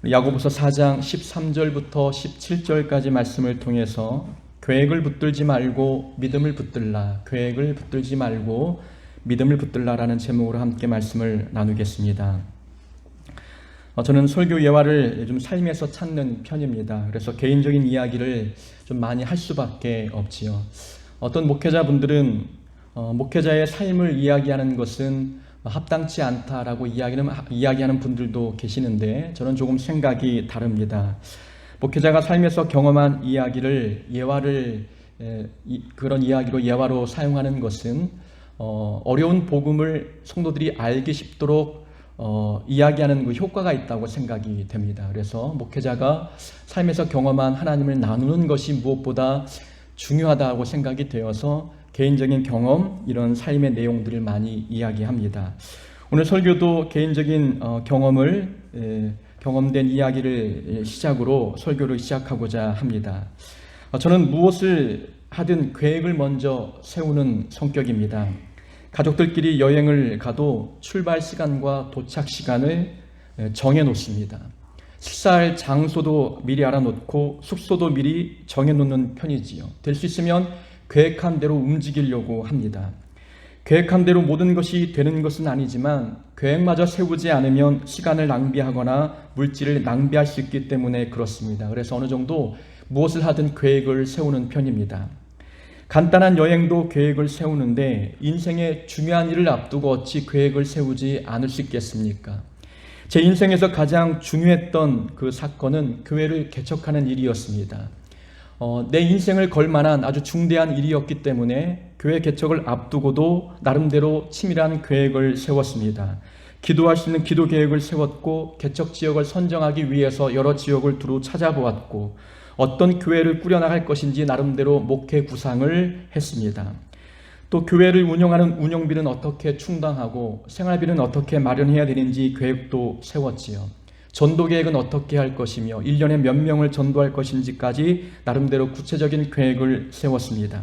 야고보서 4장 13절부터 17절까지 말씀을 통해서 계획을 붙들지 말고 믿음을 붙들라, 계획을 붙들지 말고 믿음을 붙들라라는 제목으로 함께 말씀을 나누겠습니다. 저는 설교 예화를 요즘 삶에서 찾는 편입니다. 그래서 개인적인 이야기를 좀 많이 할 수밖에 없지요. 어떤 목회자분들은 목회자의 삶을 이야기하는 것은 합당치 않다라고 이야기하는 분들도 계시는데, 저는 조금 생각이 다릅니다. 목회자가 삶에서 경험한 이야기를 그런 이야기로 예화로 사용하는 것은 어려운 복음을 성도들이 알기 쉽도록 이야기하는 그 효과가 있다고 생각이 됩니다. 그래서 목회자가 삶에서 경험한 하나님을 나누는 것이 무엇보다 중요하다고 생각이 되어서 개인적인 경험, 이런 삶의 내용들을 많이 이야기합니다. 오늘 설교도 개인적인 경험된 이야기를 시작으로 설교를 시작하고자 합니다. 저는 무엇을 하든 계획을 먼저 세우는 성격입니다. 가족들끼리 여행을 가도 출발 시간과 도착 시간을 정해 놓습니다. 식사할 장소도 미리 알아놓고 숙소도 미리 정해 놓는 편이지요. 될 수 있으면 계획한 대로 움직이려고 합니다. 계획한 대로 모든 것이 되는 것은 아니지만 계획마저 세우지 않으면 시간을 낭비하거나 물질을 낭비할 수 있기 때문에 그렇습니다. 그래서 어느 정도 무엇을 하든 계획을 세우는 편입니다. 간단한 여행도 계획을 세우는데 인생의 중요한 일을 앞두고 어찌 계획을 세우지 않을 수 있겠습니까? 제 인생에서 가장 중요했던 그 사건은 교회를 개척하는 일이었습니다. 내 인생을 걸 만한 아주 중대한 일이었기 때문에 교회 개척을 앞두고도 나름대로 치밀한 계획을 세웠습니다. 기도할 수 있는 기도 계획을 세웠고, 개척 지역을 선정하기 위해서 여러 지역을 두루 찾아보았고, 어떤 교회를 꾸려나갈 것인지 나름대로 목회 구상을 했습니다. 또 교회를 운영하는 운영비는 어떻게 충당하고 생활비는 어떻게 마련해야 되는지 계획도 세웠지요. 전도 계획은 어떻게 할 것이며 1년에 몇 명을 전도할 것인지까지 나름대로 구체적인 계획을 세웠습니다.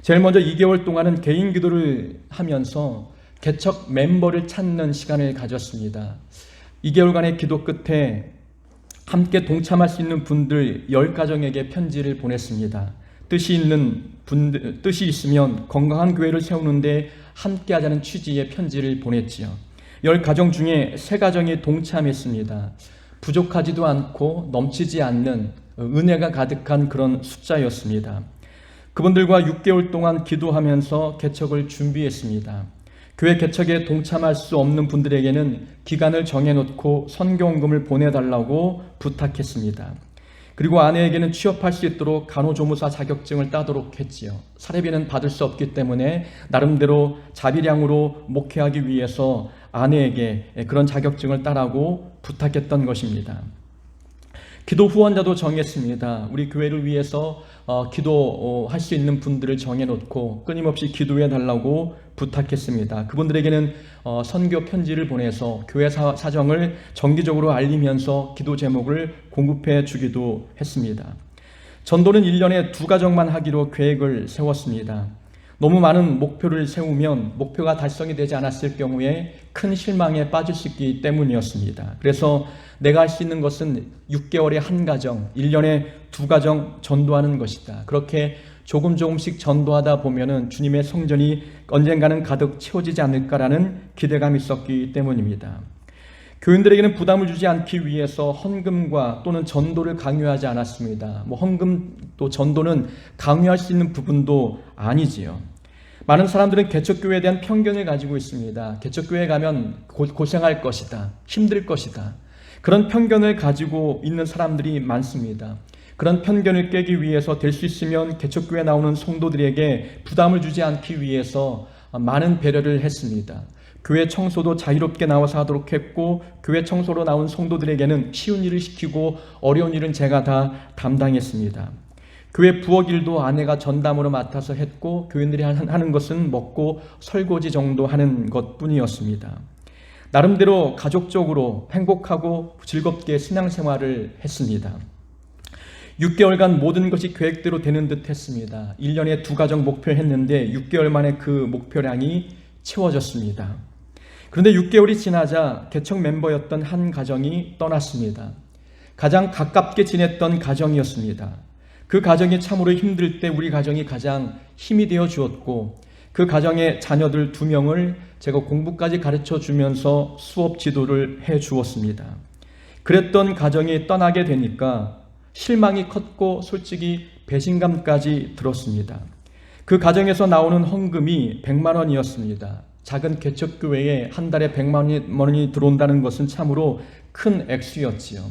제일 먼저 2개월 동안은 개인 기도를 하면서 개척 멤버를 찾는 시간을 가졌습니다. 2개월간의 기도 끝에 함께 동참할 수 있는 분들 10가정에게 편지를 보냈습니다. 뜻이 있으면 건강한 교회를 세우는데 함께 하자는 취지의 편지를 보냈지요. 10가정 중에 3가정이 동참했습니다. 부족하지도 않고 넘치지 않는 은혜가 가득한 그런 숫자였습니다. 그분들과 6개월 동안 기도하면서 개척을 준비했습니다. 교회 개척에 동참할 수 없는 분들에게는 기간을 정해놓고 선교원금을 보내달라고 부탁했습니다. 그리고 아내에게는 취업할 수 있도록 간호조무사 자격증을 따도록 했지요. 사례비는 받을 수 없기 때문에 나름대로 자비량으로 목회하기 위해서 아내에게 그런 자격증을 따라고 부탁했던 것입니다. 기도 후원자도 정했습니다. 우리 교회를 위해서 기도할 수 있는 분들을 정해놓고 끊임없이 기도해 달라고 부탁했습니다. 그분들에게는 선교 편지를 보내서 교회 사정을 정기적으로 알리면서 기도 제목을 공급해 주기도 했습니다. 전도는 1년에 2가정만 하기로 계획을 세웠습니다. 너무 많은 목표를 세우면 목표가 달성이 되지 않았을 경우에 큰 실망에 빠질 수 있기 때문이었습니다. 그래서 내가 할 수 있는 것은 6개월에 1가정, 1년에 2가정 전도하는 것이다. 그렇게 조금씩 전도하다 보면은 주님의 성전이 언젠가는 가득 채워지지 않을까라는 기대감이 있었기 때문입니다. 교인들에게는 부담을 주지 않기 위해서 헌금과 또는 전도를 강요하지 않았습니다. 헌금 또 전도는 강요할 수 있는 부분도 아니지요. 많은 사람들은 개척교회에 대한 편견을 가지고 있습니다. 개척교회에 가면 고생할 것이다, 힘들 것이다. 그런 편견을 가지고 있는 사람들이 많습니다. 그런 편견을 깨기 위해서 될 수 있으면 개척교회에 나오는 성도들에게 부담을 주지 않기 위해서 많은 배려를 했습니다. 교회 청소도 자유롭게 나와서 하도록 했고, 교회 청소로 나온 성도들에게는 쉬운 일을 시키고 어려운 일은 제가 다 담당했습니다. 교회 부엌 일도 아내가 전담으로 맡아서 했고, 교인들이 하는 것은 먹고 설거지 정도 하는 것뿐이었습니다. 나름대로 가족적으로 행복하고 즐겁게 신앙생활을 했습니다. 6개월간 모든 것이 계획대로 되는 듯 했습니다. 1년에 2가정 목표를 했는데 6개월 만에 그 목표량이 채워졌습니다. 그런데 6개월이 지나자 개척 멤버였던 한 가정이 떠났습니다. 가장 가깝게 지냈던 가정이었습니다. 그 가정이 참으로 힘들 때 우리 가정이 가장 힘이 되어 주었고, 그 가정의 자녀들 2명을 제가 공부까지 가르쳐 주면서 수업 지도를 해 주었습니다. 그랬던 가정이 떠나게 되니까 실망이 컸고 솔직히 배신감까지 들었습니다. 그 가정에서 나오는 헌금이 100만 원이었습니다. 작은 개척교회에 한 달에 100만 원이 들어온다는 것은 참으로 큰 액수였지요.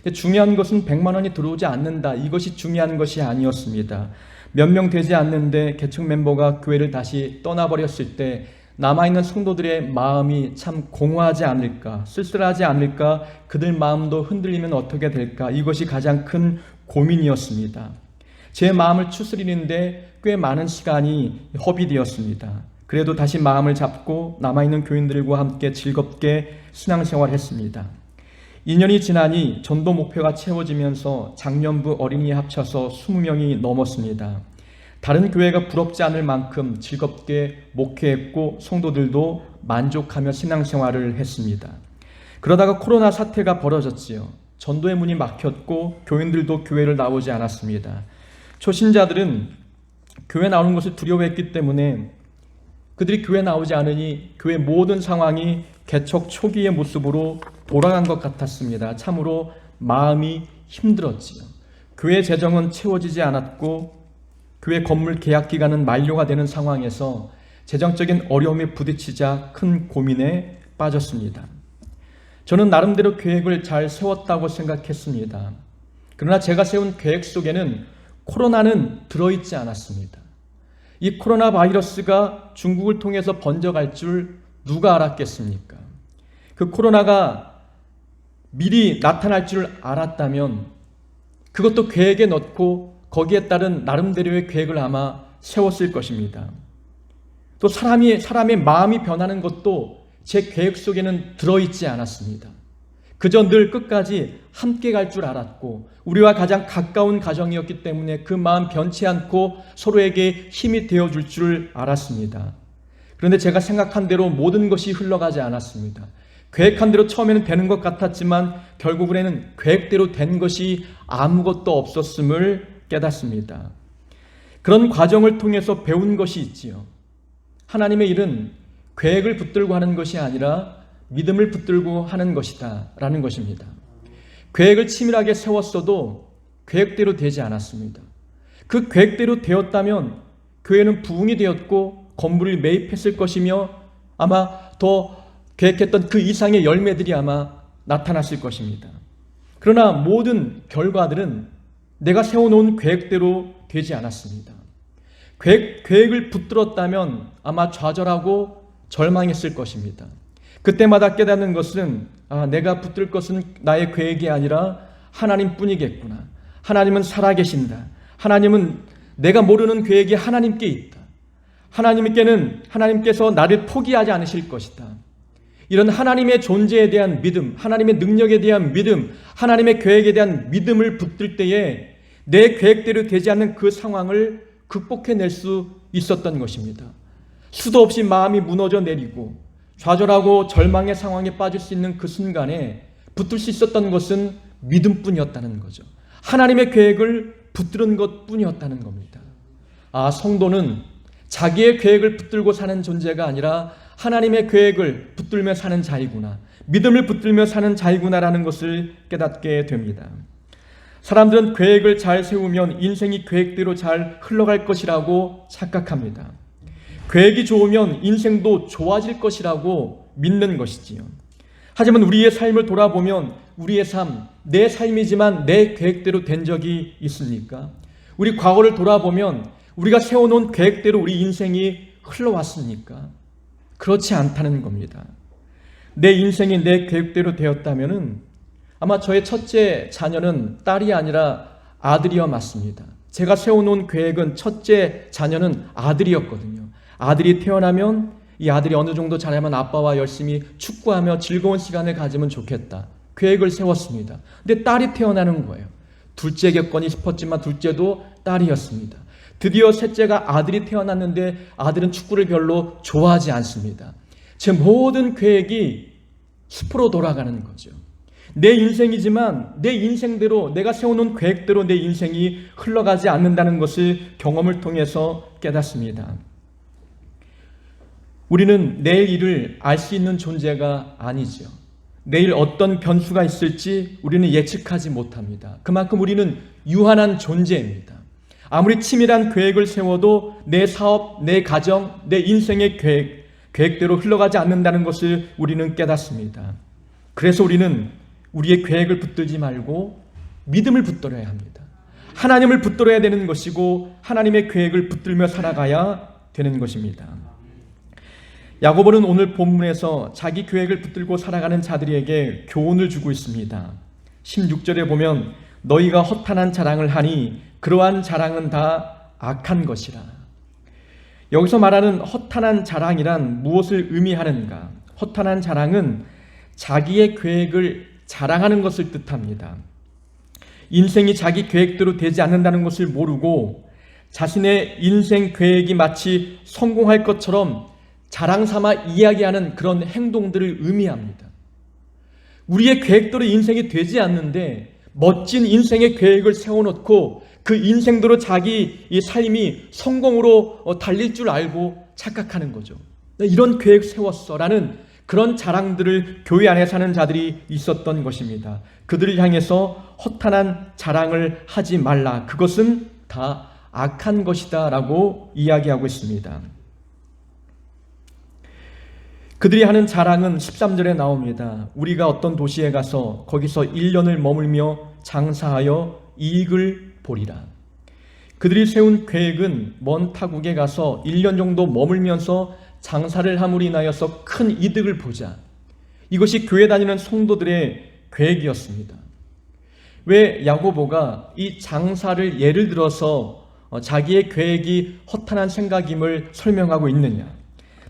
근데 중요한 것은 100만 원이 들어오지 않는다, 이것이 중요한 것이 아니었습니다. 몇 명 되지 않는데 개척 멤버가 교회를 다시 떠나버렸을 때 남아있는 성도들의 마음이 참 공허하지 않을까, 쓸쓸하지 않을까, 그들 마음도 흔들리면 어떻게 될까, 이것이 가장 큰 고민이었습니다. 제 마음을 추스리는데 꽤 많은 시간이 허비되었습니다. 그래도 다시 마음을 잡고 남아있는 교인들과 함께 즐겁게 신앙생활했습니다. 2년이 지나니 전도 목표가 채워지면서 장년부 어린이에 합쳐서 20명이 넘었습니다. 다른 교회가 부럽지 않을 만큼 즐겁게 목회했고 성도들도 만족하며 신앙생활을 했습니다. 그러다가 코로나 사태가 벌어졌지요. 전도의 문이 막혔고 교인들도 교회를 나오지 않았습니다. 초신자들은 교회 나오는 것을 두려워했기 때문에 그들이 교회 나오지 않으니 교회 모든 상황이 개척 초기의 모습으로 돌아간 것 같았습니다. 참으로 마음이 힘들었지요. 교회 재정은 채워지지 않았고 교회 건물 계약 기간은 만료가 되는 상황에서 재정적인 어려움에 부딪히자 큰 고민에 빠졌습니다. 저는 나름대로 계획을 잘 세웠다고 생각했습니다. 그러나 제가 세운 계획 속에는 코로나는 들어있지 않았습니다. 이 코로나 바이러스가 중국을 통해서 번져갈 줄 누가 알았겠습니까? 그 코로나가 미리 나타날 줄 알았다면 그것도 계획에 넣고 거기에 따른 나름대로의 계획을 아마 세웠을 것입니다. 또 사람의 마음이 변하는 것도 제 계획 속에는 들어있지 않았습니다. 그저 늘 끝까지 함께 갈 줄 알았고 우리와 가장 가까운 가정이었기 때문에 그 마음 변치 않고 서로에게 힘이 되어줄 줄 알았습니다. 그런데 제가 생각한 대로 모든 것이 흘러가지 않았습니다. 계획한 대로 처음에는 되는 것 같았지만 결국에는 계획대로 된 것이 아무것도 없었음을 깨닫습니다. 그런 과정을 통해서 배운 것이 있지요. 하나님의 일은 계획을 붙들고 하는 것이 아니라 믿음을 붙들고 하는 것이다 라는 것입니다. 계획을 치밀하게 세웠어도 계획대로 되지 않았습니다. 그 계획대로 되었다면 교회는 부흥이 되었고 건물을 매입했을 것이며 아마 더 계획했던 그 이상의 열매들이 아마 나타났을 것입니다. 그러나 모든 결과들은 내가 세워놓은 계획대로 되지 않았습니다. 계획을 붙들었다면 아마 좌절하고 절망했을 것입니다. 그때마다 깨닫는 것은 내가 붙들 것은 나의 계획이 아니라 하나님뿐이겠구나. 하나님은 살아계신다. 하나님은 내가 모르는 계획이 하나님께 있다. 하나님께서 나를 포기하지 않으실 것이다. 이런 하나님의 존재에 대한 믿음, 하나님의 능력에 대한 믿음, 하나님의 계획에 대한 믿음을 붙들 때에 내 계획대로 되지 않는 그 상황을 극복해낼 수 있었던 것입니다. 수도 없이 마음이 무너져 내리고 좌절하고 절망의 상황에 빠질 수 있는 그 순간에 붙들 수 있었던 것은 믿음뿐이었다는 거죠. 하나님의 계획을 붙드는 것뿐이었다는 겁니다. 성도는 자기의 계획을 붙들고 사는 존재가 아니라 하나님의 계획을 붙들며 사는 자이구나, 믿음을 붙들며 사는 자이구나라는 것을 깨닫게 됩니다. 사람들은 계획을 잘 세우면 인생이 계획대로 잘 흘러갈 것이라고 착각합니다. 계획이 좋으면 인생도 좋아질 것이라고 믿는 것이지요. 하지만 우리의 삶을 돌아보면 우리의 삶, 내 삶이지만 내 계획대로 된 적이 있습니까? 우리 과거를 돌아보면 우리가 세워놓은 계획대로 우리 인생이 흘러왔습니까? 그렇지 않다는 겁니다. 내 인생이 내 계획대로 되었다면은 아마 저의 첫째 자녀는 딸이 아니라 아들이어 맞습니다. 제가 세워놓은 계획은 첫째 자녀는 아들이었거든요. 아들이 태어나면 이 아들이 어느 정도 자라면 아빠와 열심히 축구하며 즐거운 시간을 가지면 좋겠다. 계획을 세웠습니다. 근데 딸이 태어나는 거예요. 둘째겠거니 싶었지만 둘째도 딸이었습니다. 드디어 셋째가 아들이 태어났는데 아들은 축구를 별로 좋아하지 않습니다. 제 모든 계획이 숲으로 돌아가는 거죠. 내 인생이지만 내 인생대로, 내가 세워놓은 계획대로 내 인생이 흘러가지 않는다는 것을 경험을 통해서 깨닫습니다. 우리는 내일 일을 알 수 있는 존재가 아니죠. 내일 어떤 변수가 있을지 우리는 예측하지 못합니다. 그만큼 우리는 유한한 존재입니다. 아무리 치밀한 계획을 세워도 내 사업, 내 가정, 내 인생의 계획대로 흘러가지 않는다는 것을 우리는 깨닫습니다. 그래서 우리는 우리의 계획을 붙들지 말고 믿음을 붙들어야 합니다. 하나님을 붙들어야 되는 것이고 하나님의 계획을 붙들며 살아가야 되는 것입니다. 야고보는 오늘 본문에서 자기 계획을 붙들고 살아가는 자들에게 교훈을 주고 있습니다. 16절에 보면 너희가 허탄한 자랑을 하니 그러한 자랑은 다 악한 것이라. 여기서 말하는 허탄한 자랑이란 무엇을 의미하는가? 허탄한 자랑은 자기의 계획을 자랑하는 것을 뜻합니다. 인생이 자기 계획대로 되지 않는다는 것을 모르고 자신의 인생 계획이 마치 성공할 것처럼 자랑 삼아 이야기하는 그런 행동들을 의미합니다. 우리의 계획대로 인생이 되지 않는데 멋진 인생의 계획을 세워놓고 그 인생대로 자기 이 삶이 성공으로 달릴 줄 알고 착각하는 거죠. 이런 계획 세웠어 라는 그런 자랑들을 교회 안에 사는 자들이 있었던 것입니다. 그들을 향해서 허탄한 자랑을 하지 말라. 그것은 다 악한 것이다 라고 이야기하고 있습니다. 그들이 하는 자랑은 13절에 나옵니다. 우리가 어떤 도시에 가서 거기서 1년을 머물며 장사하여 이익을 보리라. 그들이 세운 계획은 먼 타국에 가서 1년 정도 머물면서 장사를 함으로 인하여서 큰 이득을 보자. 이것이 교회 다니는 성도들의 계획이었습니다. 왜 야고보가 이 장사를 예를 들어서 자기의 계획이 허탄한 생각임을 설명하고 있느냐?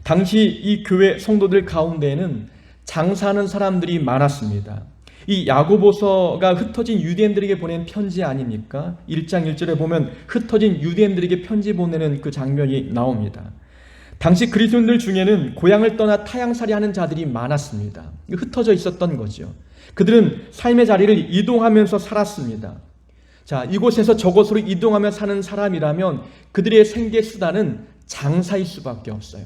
당시 이 교회 성도들 가운데에는 장사하는 사람들이 많았습니다. 이 야고보서가 흩어진 유대인들에게 보낸 편지 아닙니까? 1장 1절에 보면 흩어진 유대인들에게 편지 보내는 그 장면이 나옵니다. 당시 그리스도인들 중에는 고향을 떠나 타향살이 하는 자들이 많았습니다. 흩어져 있었던 거죠. 그들은 삶의 자리를 이동하면서 살았습니다. 자, 이곳에서 저곳으로 이동하며 사는 사람이라면 그들의 생계 수단은 장사일 수밖에 없어요.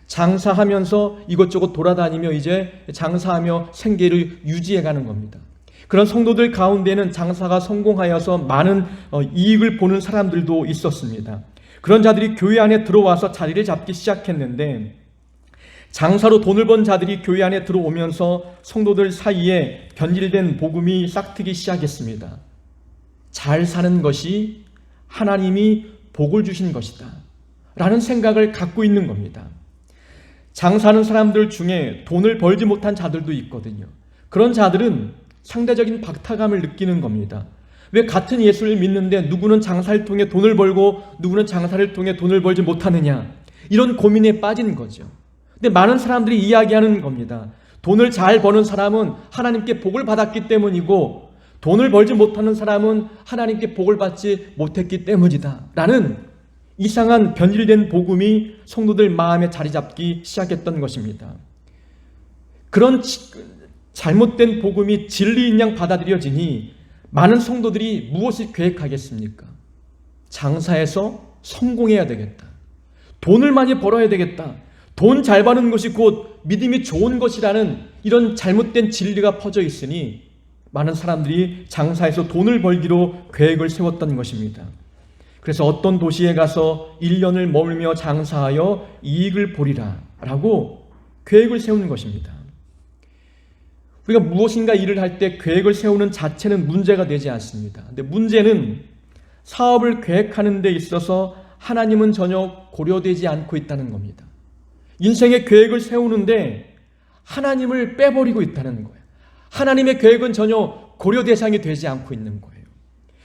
장사하면서 이것저것 돌아다니며 이제 장사하며 생계를 유지해가는 겁니다. 그런 성도들 가운데는 장사가 성공하여서 많은 이익을 보는 사람들도 있었습니다. 그런 자들이 교회 안에 들어와서 자리를 잡기 시작했는데 장사로 돈을 번 자들이 교회 안에 들어오면서 성도들 사이에 변질된 복음이 싹트기 시작했습니다. 잘 사는 것이 하나님이 복을 주신 것이다 라는 생각을 갖고 있는 겁니다. 장사하는 사람들 중에 돈을 벌지 못한 자들도 있거든요. 그런 자들은 상대적인 박탈감을 느끼는 겁니다. 왜 같은 예수를 믿는데 누구는 장사를 통해 돈을 벌고 누구는 장사를 통해 돈을 벌지 못하느냐, 이런 고민에 빠진 거죠. 근데 많은 사람들이 이야기하는 겁니다. 돈을 잘 버는 사람은 하나님께 복을 받았기 때문이고 돈을 벌지 못하는 사람은 하나님께 복을 받지 못했기 때문이다 라는 이상한 변질된 복음이 성도들 마음에 자리 잡기 시작했던 것입니다. 그런 잘못된 복음이 진리인 양 받아들여지니 많은 성도들이 무엇을 계획하겠습니까? 장사해서 성공해야 되겠다. 돈을 많이 벌어야 되겠다. 돈 잘 버는 것이 곧 믿음이 좋은 것이라는 이런 잘못된 진리가 퍼져 있으니 많은 사람들이 장사해서 돈을 벌기로 계획을 세웠던 것입니다. 그래서 어떤 도시에 가서 1년을 머물며 장사하여 이익을 보리라 라고 계획을 세우는 것입니다. 우리가 무엇인가 일을 할 때 계획을 세우는 자체는 문제가 되지 않습니다. 근데 문제는 사업을 계획하는 데 있어서 하나님은 전혀 고려되지 않고 있다는 겁니다. 인생의 계획을 세우는데 하나님을 빼버리고 있다는 거예요. 하나님의 계획은 전혀 고려 대상이 되지 않고 있는 거예요.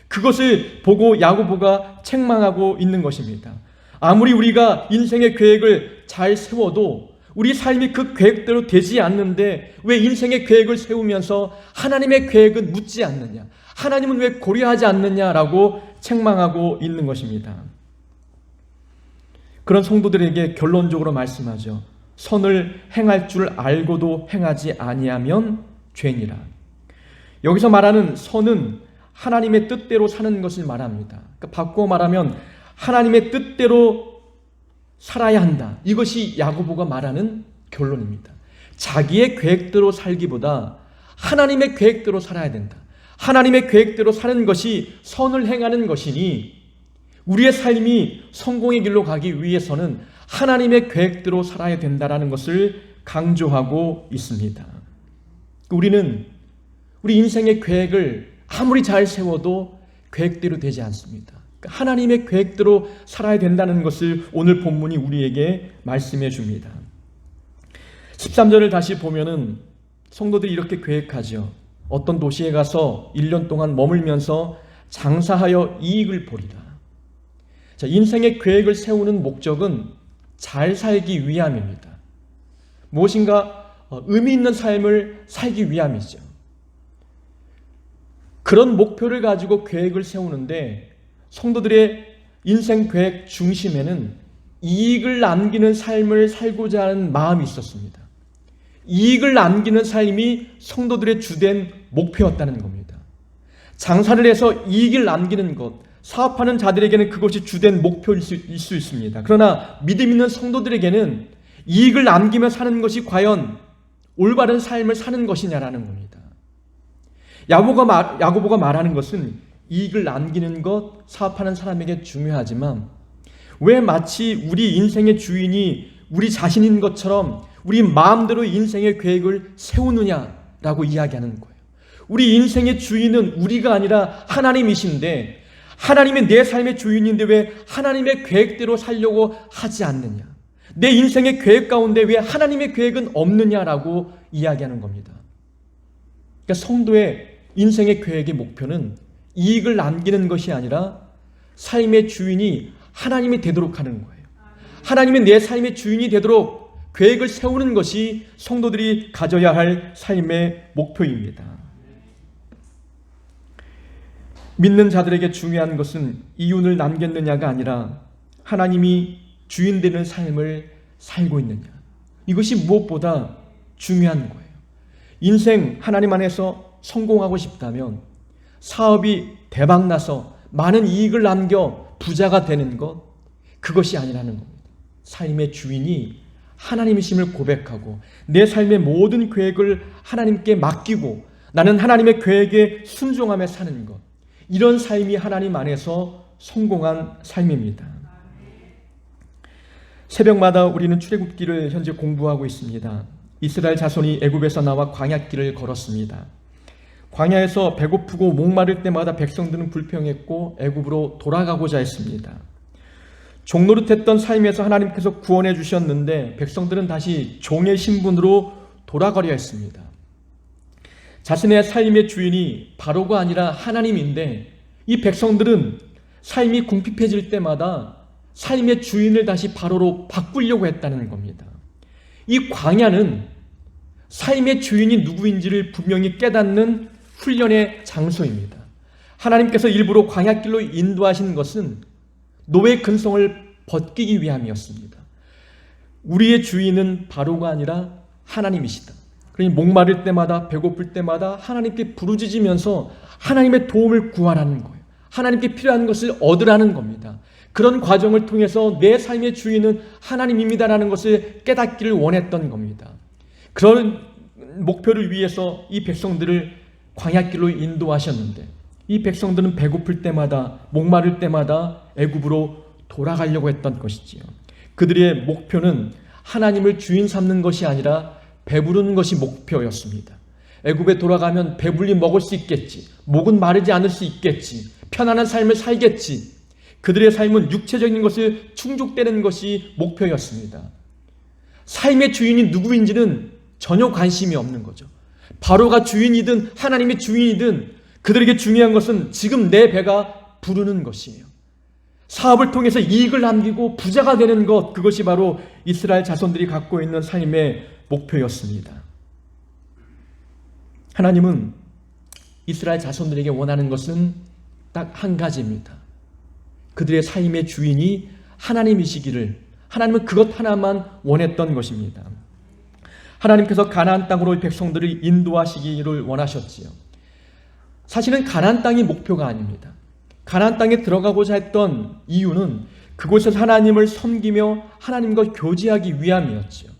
그것을 보고 야고보가 책망하고 있는 것입니다. 아무리 우리가 인생의 계획을 잘 세워도 우리 삶이 그 계획대로 되지 않는데 왜 인생의 계획을 세우면서 하나님의 계획은 묻지 않느냐, 하나님은 왜 고려하지 않느냐라고 책망하고 있는 것입니다. 그런 성도들에게 결론적으로 말씀하죠. 선을 행할 줄 알고도 행하지 아니하면 죄니라. 여기서 말하는 선은 하나님의 뜻대로 사는 것을 말합니다. 그러니까 바꾸어 말하면 하나님의 뜻대로 살아야 한다. 이것이 야고보가 말하는 결론입니다. 자기의 계획대로 살기보다 하나님의 계획대로 살아야 된다. 하나님의 계획대로 사는 것이 선을 행하는 것이니 우리의 삶이 성공의 길로 가기 위해서는 하나님의 계획대로 살아야 된다는 것을 강조하고 있습니다. 우리는 우리 인생의 계획을 아무리 잘 세워도 계획대로 되지 않습니다. 하나님의 계획대로 살아야 된다는 것을 오늘 본문이 우리에게 말씀해 줍니다. 13절을 다시 보면은 성도들이 이렇게 계획하죠. 어떤 도시에 가서 1년 동안 머물면서 장사하여 이익을 보리라. 자, 인생의 계획을 세우는 목적은 잘 살기 위함입니다. 무엇인가 의미 있는 삶을 살기 위함이죠. 그런 목표를 가지고 계획을 세우는데 성도들의 인생 계획 중심에는 이익을 남기는 삶을 살고자 하는 마음이 있었습니다. 이익을 남기는 삶이 성도들의 주된 목표였다는 겁니다. 장사를 해서 이익을 남기는 것, 사업하는 자들에게는 그것이 주된 목표일 수 있습니다. 그러나 믿음 있는 성도들에게는 이익을 남기며 사는 것이 과연 올바른 삶을 사는 것이냐라는 겁니다. 야고보가 말하는 것은 이익을 남기는 것, 사업하는 사람에게 중요하지만 왜 마치 우리 인생의 주인이 우리 자신인 것처럼 우리 마음대로 인생의 계획을 세우느냐라고 이야기하는 거예요. 우리 인생의 주인은 우리가 아니라 하나님이신데 하나님이 내 삶의 주인인데 왜 하나님의 계획대로 살려고 하지 않느냐? 내 인생의 계획 가운데 왜 하나님의 계획은 없느냐라고 이야기하는 겁니다. 그러니까 성도의 인생의 계획의 목표는 이익을 남기는 것이 아니라 삶의 주인이 하나님이 되도록 하는 거예요. 하나님이 내 삶의 주인이 되도록 계획을 세우는 것이 성도들이 가져야 할 삶의 목표입니다. 믿는 자들에게 중요한 것은 이윤을 남겼느냐가 아니라 하나님이 주인 되는 삶을 살고 있느냐. 이것이 무엇보다 중요한 거예요. 인생 하나님 안에서 성공하고 싶다면 사업이 대박나서 많은 이익을 남겨 부자가 되는 것, 그것이 아니라는 겁니다. 삶의 주인이 하나님이심을 고백하고 내 삶의 모든 계획을 하나님께 맡기고 나는 하나님의 계획에 순종하며 사는 것, 이런 삶이 하나님 안에서 성공한 삶입니다. 새벽마다 우리는 출애굽기를 현재 공부하고 있습니다. 이스라엘 자손이 애굽에서 나와 광야길을 걸었습니다. 광야에서 배고프고 목마를 때마다 백성들은 불평했고 애굽으로 돌아가고자 했습니다. 종노릇했던 삶에서 하나님께서 구원해 주셨는데 백성들은 다시 종의 신분으로 돌아가려 했습니다. 자신의 삶의 주인이 바로가 아니라 하나님인데 이 백성들은 삶이 궁핍해질 때마다 삶의 주인을 다시 바로로 바꾸려고 했다는 겁니다. 이 광야는 삶의 주인이 누구인지를 분명히 깨닫는 훈련의 장소입니다. 하나님께서 일부러 광야길로 인도하신 것은 노예 근성을 벗기기 위함이었습니다. 우리의 주인은 바로가 아니라 하나님이시다. 그러니 목마를 때마다 배고플 때마다 하나님께 부르짖으면서 하나님의 도움을 구하라는 거예요. 하나님께 필요한 것을 얻으라는 겁니다. 그런 과정을 통해서 내 삶의 주인은 하나님입니다라는 것을 깨닫기를 원했던 겁니다. 그런 목표를 위해서 이 백성들을 광야길로 인도하셨는데 이 백성들은 배고플 때마다 목마를 때마다 애굽으로 돌아가려고 했던 것이지요. 그들의 목표는 하나님을 주인 삼는 것이 아니라 배부르는 것이 목표였습니다. 애굽에 돌아가면 배불리 먹을 수 있겠지, 목은 마르지 않을 수 있겠지, 편안한 삶을 살겠지. 그들의 삶은 육체적인 것을 충족되는 것이 목표였습니다. 삶의 주인이 누구인지는 전혀 관심이 없는 거죠. 바로가 주인이든 하나님의 주인이든 그들에게 중요한 것은 지금 내 배가 부르는 것이에요. 사업을 통해서 이익을 남기고 부자가 되는 것, 그것이 바로 이스라엘 자손들이 갖고 있는 삶의 목표였습니다. 하나님은 이스라엘 자손들에게 원하는 것은 딱 한 가지입니다. 그들의 삶의 주인이 하나님이시기를, 하나님은 그것 하나만 원했던 것입니다. 하나님께서 가나안 땅으로 백성들을 인도하시기를 원하셨지요. 사실은 가나안 땅이 목표가 아닙니다. 가나안 땅에 들어가고자 했던 이유는 그곳에서 하나님을 섬기며 하나님과 교제하기 위함이었지요.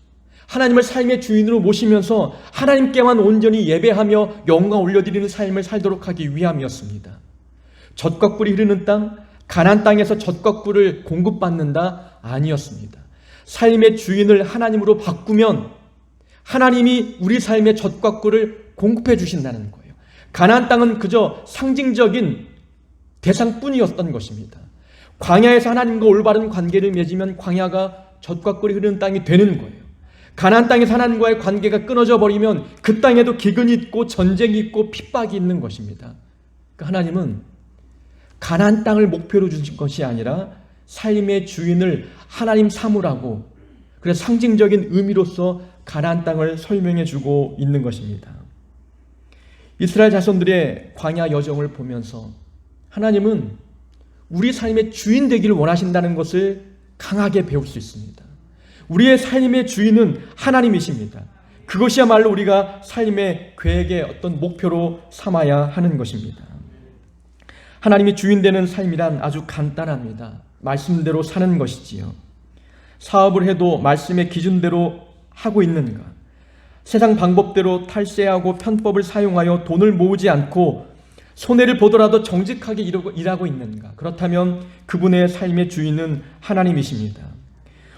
하나님을 삶의 주인으로 모시면서 하나님께만 온전히 예배하며 영광 올려드리는 삶을 살도록 하기 위함이었습니다. 젖과 꿀이 흐르는 땅, 가나안 땅에서 젖과 꿀을 공급받는다? 아니었습니다. 삶의 주인을 하나님으로 바꾸면 하나님이 우리 삶의 젖과 꿀을 공급해 주신다는 거예요. 가나안 땅은 그저 상징적인 대상뿐이었던 것입니다. 광야에서 하나님과 올바른 관계를 맺으면 광야가 젖과 꿀이 흐르는 땅이 되는 거예요. 가나안 땅에서 하나님과의 관계가 끊어져 버리면 그 땅에도 기근이 있고 전쟁이 있고 핍박이 있는 것입니다. 그러니까 하나님은 가나안 땅을 목표로 주신 것이 아니라 삶의 주인을 하나님 삼으라고, 그래서 상징적인 의미로서 가나안 땅을 설명해 주고 있는 것입니다. 이스라엘 자손들의 광야 여정을 보면서 하나님은 우리 삶의 주인 되기를 원하신다는 것을 강하게 배울 수 있습니다. 우리의 삶의 주인은 하나님이십니다. 그것이야말로 우리가 삶의 계획의 어떤 목표로 삼아야 하는 것입니다. 하나님이 주인 되는 삶이란 아주 간단합니다. 말씀대로 사는 것이지요. 사업을 해도 말씀의 기준대로 하고 있는가? 세상 방법대로 탈세하고 편법을 사용하여 돈을 모으지 않고 손해를 보더라도 정직하게 일하고 있는가? 그렇다면 그분의 삶의 주인은 하나님이십니다.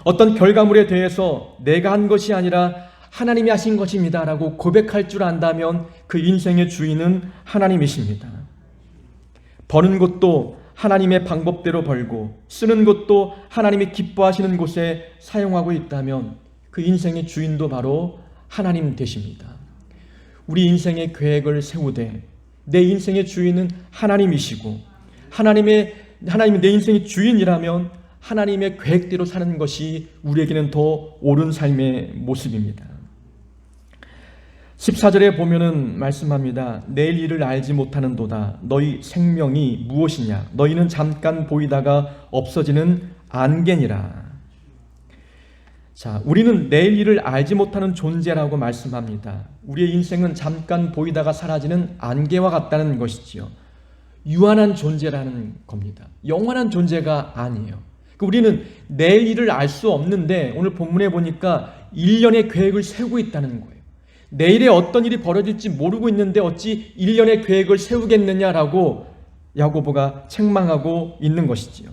어떤 결과물에 대해서 내가 한 것이 아니라 하나님이 하신 것입니다 라고 고백할 줄 안다면 그 인생의 주인은 하나님이십니다. 버는 것도 하나님의 방법대로 벌고 쓰는 것도 하나님이 기뻐하시는 곳에 사용하고 있다면 그 인생의 주인도 바로 하나님 되십니다. 우리 인생의 계획을 세우되 내 인생의 주인은 하나님이시고 하나님이 내 인생의 주인이라면 하나님의 계획대로 사는 것이 우리에게는 더 옳은 삶의 모습입니다. 14절에 보면은 말씀합니다. 내일 일을 알지 못하는도다. 너희 생명이 무엇이냐? 너희는 잠깐 보이다가 없어지는 안개니라. 자, 우리는 내일 일을 알지 못하는 존재라고 말씀합니다. 우리의 인생은 잠깐 보이다가 사라지는 안개와 같다는 것이지요. 유한한 존재라는 겁니다. 영원한 존재가 아니에요. 우리는 내일 일을 알 수 없는데 오늘 본문에 보니까 1년의 계획을 세우고 있다는 거예요. 내일에 어떤 일이 벌어질지 모르고 있는데 어찌 1년의 계획을 세우겠느냐라고 야고보가 책망하고 있는 것이지요.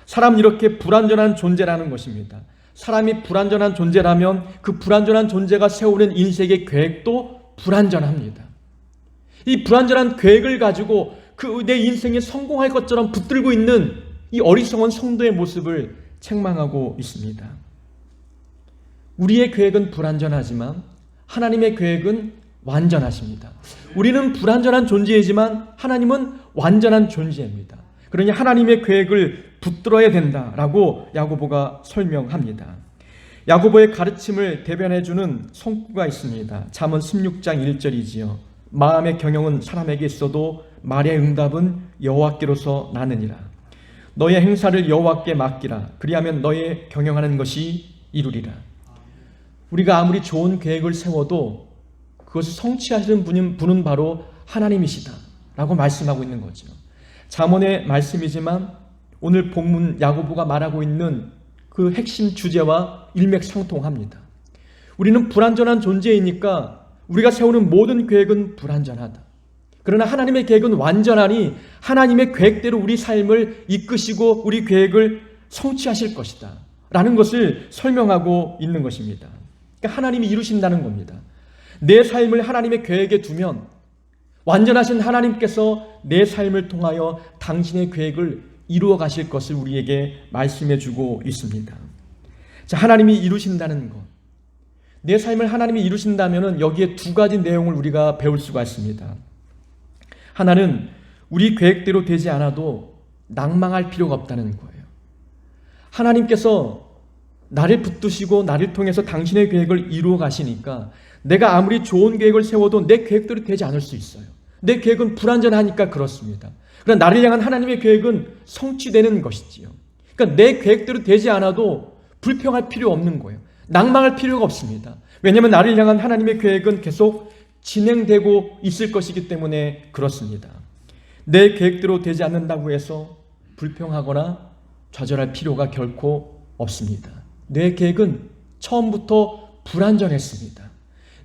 사람은 이렇게 불완전한 존재라는 것입니다. 사람이 불완전한 존재라면 그 불완전한 존재가 세우는 인생의 계획도 불완전합니다. 이 불완전한 계획을 가지고 그 내 인생에 성공할 것처럼 붙들고 있는 이 어리석은 성도의 모습을 책망하고 있습니다. 우리의 계획은 불완전하지만 하나님의 계획은 완전하십니다. 우리는 불완전한 존재이지만 하나님은 완전한 존재입니다. 그러니 하나님의 계획을 붙들어야 된다라고 야고보가 설명합니다. 야고보의 가르침을 대변해주는 성구가 있습니다. 잠언 16장 1절이지요. 마음의 경영은 사람에게 있어도 말의 응답은 여호와께로서 나느니라. 너의 행사를 여호와께 맡기라. 그리하면 너의 경영하는 것이 이루리라. 우리가 아무리 좋은 계획을 세워도 그것을 성취하시는 분은 바로 하나님이시다 라고 말씀하고 있는 거죠. 잠언의 말씀이지만 오늘 본문 야고보가 말하고 있는 그 핵심 주제와 일맥상통합니다. 우리는 불완전한 존재이니까 우리가 세우는 모든 계획은 불완전하다. 그러나 하나님의 계획은 완전하니 하나님의 계획대로 우리 삶을 이끄시고 우리 계획을 성취하실 것이다 라는 것을 설명하고 있는 것입니다. 그러니까 하나님이 이루신다는 겁니다. 내 삶을 하나님의 계획에 두면 완전하신 하나님께서 내 삶을 통하여 당신의 계획을 이루어 가실 것을 우리에게 말씀해 주고 있습니다. 자, 하나님이 이루신다는 것. 내 삶을 하나님이 이루신다면 여기에 두 가지 내용을 우리가 배울 수가 있습니다. 하나는 우리 계획대로 되지 않아도 낭망할 필요가 없다는 거예요. 하나님께서 나를 붙드시고 나를 통해서 당신의 계획을 이루어 가시니까 내가 아무리 좋은 계획을 세워도 내 계획대로 되지 않을 수 있어요. 내 계획은 불완전하니까 그렇습니다. 그러나 나를 향한 하나님의 계획은 성취되는 것이지요. 그러니까 내 계획대로 되지 않아도 불평할 필요 없는 거예요. 낭망할 필요가 없습니다. 왜냐하면 나를 향한 하나님의 계획은 계속 진행되고 있을 것이기 때문에 그렇습니다. 내 계획대로 되지 않는다고 해서 불평하거나 좌절할 필요가 결코 없습니다. 내 계획은 처음부터 불완전했습니다.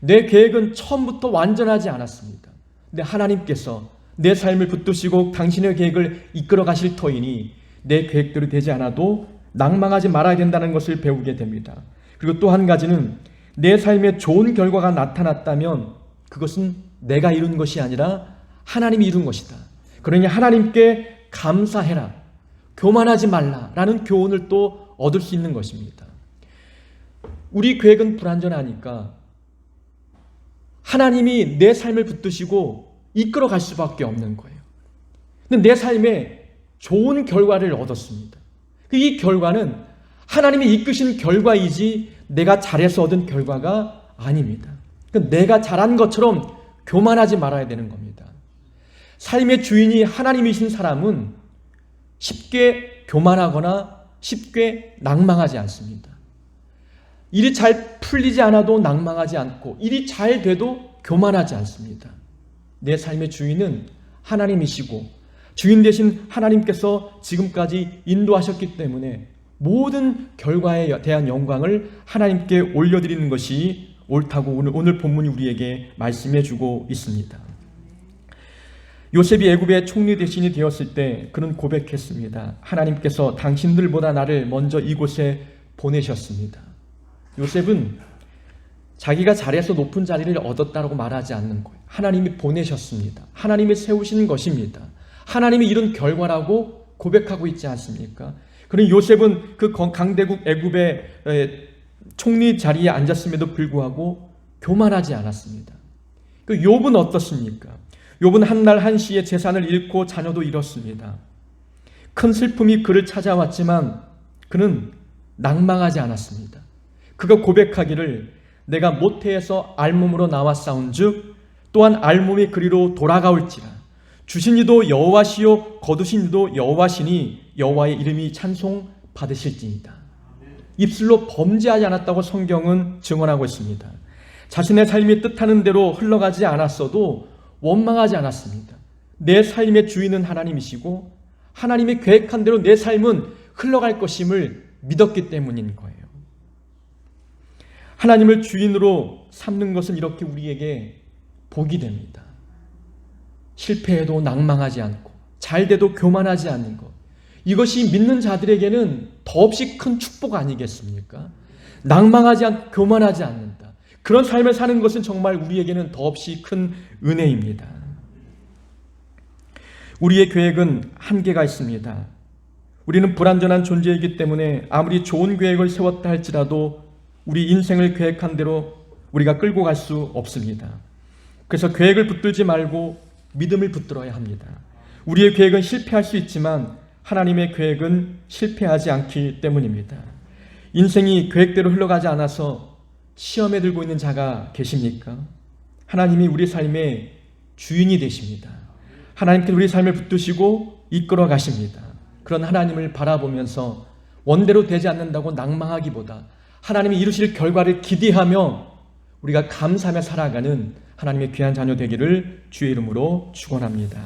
내 계획은 처음부터 완전하지 않았습니다. 근데 하나님께서 내 삶을 붙드시고 당신의 계획을 이끌어 가실 터이니 내 계획대로 되지 않아도 낭망하지 말아야 된다는 것을 배우게 됩니다. 그리고 또 한 가지는 내 삶에 좋은 결과가 나타났다면 그것은 내가 이룬 것이 아니라 하나님이 이룬 것이다. 그러니 하나님께 감사해라, 교만하지 말라라는 교훈을 또 얻을 수 있는 것입니다. 우리 계획은 불완전하니까 하나님이 내 삶을 붙드시고 이끌어 갈 수밖에 없는 거예요. 근데 내 삶에 좋은 결과를 얻었습니다. 이 결과는 하나님이 이끄신 결과이지 내가 잘해서 얻은 결과가 아닙니다. 내가 잘한 것처럼 교만하지 말아야 되는 겁니다. 삶의 주인이 하나님이신 사람은 쉽게 교만하거나 쉽게 낭망하지 않습니다. 일이 잘 풀리지 않아도 낭망하지 않고 일이 잘 돼도 교만하지 않습니다. 내 삶의 주인은 하나님이시고 주인 되신 하나님께서 지금까지 인도하셨기 때문에 모든 결과에 대한 영광을 하나님께 올려드리는 것이 옳다고 오늘 본문이 우리에게 말씀해 주고 있습니다. 요셉이 애굽의 총리 대신이 되었을 때 그는 고백했습니다. 하나님께서 당신들보다 나를 먼저 이곳에 보내셨습니다. 요셉은 자기가 잘해서 높은 자리를 얻었다고 말하지 않는 거예요. 하나님이 보내셨습니다. 하나님이 세우신 것입니다. 하나님이 이룬 결과라고 고백하고 있지 않습니까? 그러니 요셉은 그 강대국 애굽의 총리 자리에 앉았음에도 불구하고 교만하지 않았습니다. 그 욥은 어떻습니까? 욥은 한날 한시에 재산을 잃고 자녀도 잃었습니다. 큰 슬픔이 그를 찾아왔지만 그는 낭망하지 않았습니다. 그가 고백하기를 내가 모태에서 알몸으로 나와 싸운즉 또한 알몸이 그리로 돌아가올지라 주신 이도 여호와시요 거두신 이도 여호와시니 여호와의 이름이 찬송 받으실지이다. 입술로 범죄하지 않았다고 성경은 증언하고 있습니다. 자신의 삶이 뜻하는 대로 흘러가지 않았어도 원망하지 않았습니다. 내 삶의 주인은 하나님이시고 하나님이 계획한 대로 내 삶은 흘러갈 것임을 믿었기 때문인 거예요. 하나님을 주인으로 삼는 것은 이렇게 우리에게 복이 됩니다. 실패해도 낭망하지 않고 잘 돼도 교만하지 않는 것, 이것이 믿는 자들에게는 더없이 큰 축복 아니겠습니까? 낭망하지 않고 교만하지 않는다. 그런 삶을 사는 것은 정말 우리에게는 더없이 큰 은혜입니다. 우리의 계획은 한계가 있습니다. 우리는 불완전한 존재이기 때문에 아무리 좋은 계획을 세웠다 할지라도 우리 인생을 계획한 대로 우리가 끌고 갈 수 없습니다. 그래서 계획을 붙들지 말고 믿음을 붙들어야 합니다. 우리의 계획은 실패할 수 있지만 하나님의 계획은 실패하지 않기 때문입니다. 인생이 계획대로 흘러가지 않아서 시험에 들고 있는 자가 계십니까? 하나님이 우리 삶의 주인이 되십니다. 하나님께서 우리 삶을 붙드시고 이끌어 가십니다. 그런 하나님을 바라보면서 원대로 되지 않는다고 낭망하기보다 하나님이 이루실 결과를 기대하며 우리가 감사하며 살아가는 하나님의 귀한 자녀 되기를 주의 이름으로 축원합니다.